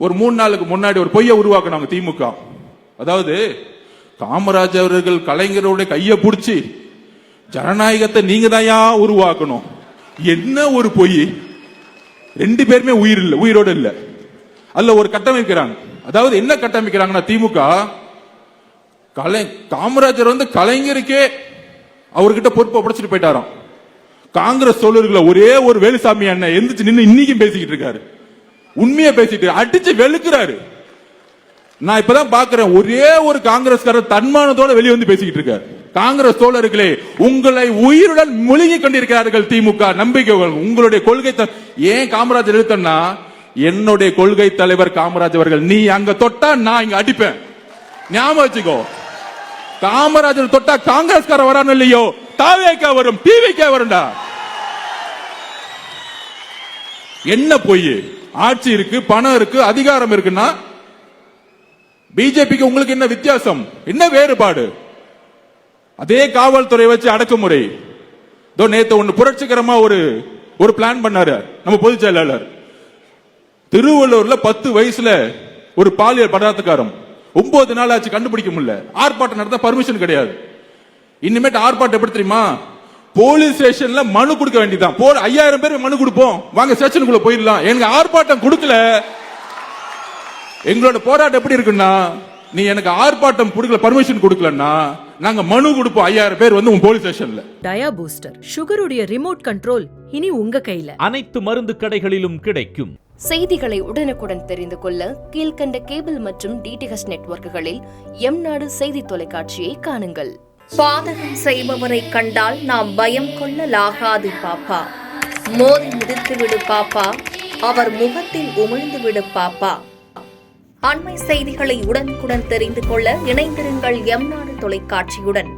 ஒரு 3 நாளுக்கு முன்னாடி ஒரு பொய்யை உருவாக்குனாங்க திமுக. அதாவது காமராஜர் அவர்கள் கலைஞரோட கையை பிடிச்சி ஜனநாயகத்தை நீங்க தான் உருவாக்கணும். என்ன ஒரு பொய்! 2 பேருமே உயிரோட இல்ல. அல்ல ஒரு கட்டமைக்கிறாங்க. அதாவது என்ன கட்டமைக்கிறாங்கன்னா திமுக காமராஜர் கலைஞருக்கே அவர்கிட்ட பொறுப்பை படைச்சிட்டு போயிட்டாராம். காங்கிரஸ் தோழர்களை ஒரே ஒரு வேலுசாமி அண்ணன் எந்திரிச்சு நின்று இன்னைக்கும் பேசிக்கிட்டு இருக்காரு. உண்மையை பேசிட்டு அடிச்சு வெளுக்கிறாரு. நான் இப்பதான் பாக்குறேன், ஒரே ஒரு காங்கிரஸ்காரர் தன்மானத்தோட வெளியே வந்து பேசிக்கிட்டு இருக்காரு. காங்கிரஸ் தோழர்களே, உங்களை உயிருடன் முழுகி கொண்டிருக்கிறார்கள் திமுக. நம்பிக்கை உங்களுடைய கொள்கை ஏன் காமராஜர் எழுத்தன்னா, என்னுடைய கொள்கை தலைவர் காமராஜர் அவர்கள். நீ அங்க தொட்டா நான் இங்க அடிப்பேன். ஞாபகம் வச்சுக்கோ. காமராஜர் தொட்டா காங்கிரஸ்கார வரான்னு இல்லையோ, தாவேக்கா வரும், டிவிக்கா வரும்டா. என்ன பொய்! ஆட்சி இருக்கு, பணம் இருக்கு, அதிகாரம் இருக்குன்னா பிஜேபிக்கு உங்களுக்கு என்ன வித்தியாசம்? என்ன வேறுபாடு? அதே காவல்துறை வச்சு அடக்குமுறை. நேத்து ஒன்னு புரட்சிகரமா ஒரு பிளான் பண்ணாரு நம்ம பொதுச் செயலாளர். திருவள்ளூர்ல 10 வயசுல ஒரு பாலியல் பலாத்காரம் 9 நாள் ஆச்சு, கண்டுபிடிக்க முடியல. ஆர்ப்பாட்டம் நடத்த பர்மிஷன் கிடையாது. இனிமேட்டு ஆர்ப்பாட்டம் எப்படி தெரியுமா? போலீஸ் ஸ்டேஷன்ல மனு கொடுக்க வேண்டியதான். 5000 பேர் மனு கொடுப்போம், வாங்க ஸ்டேஷனுக்குள்ள போயிடலாம். எனக்கு ஆர்ப்பாட்டம் கொடுக்கல. எங்களோட போராட்டம் எப்படி இருக்குன்னா, நீ எனக்கு ஆர்ப்பாட்டம் கொடுக்கல, பர்மிஷன் கொடுக்கலன்னா நாங்க மனு கொடுப்போம். 5000 பேர் உங்க போலீஸ் ஸ்டேஷன்ல. டயா பூஸ்டர் சுகருடைய ரிமோட் கண்ட்ரோல் இனி உங்க கையில. அனைத்து மருந்து கடைகளிலும் கிடைக்கும். செய்திகளை உடனுக்குடன் தெரிந்து கொள்ள கீழ்கண்ட கேபிள் மற்றும் டிடிஎச் நெட்வொர்க்குகளில் எம்நாடு செய்தி தொலைக்காட்சியை காணுங்கள். பாதகம் செய்பவரை கண்டால் நாம் பயம் கொள்ளலாகாது பாப்பா. மோதி மிதித்து விடு பாப்பா, அவர் முகத்தில் உமிழ்ந்து விடு பாப்பா. அண்மை செய்திகளை உடனுக்குடன் தெரிந்து கொள்ள இணைந்திருங்கள் எம்நாடு தொலைக்காட்சியுடன்.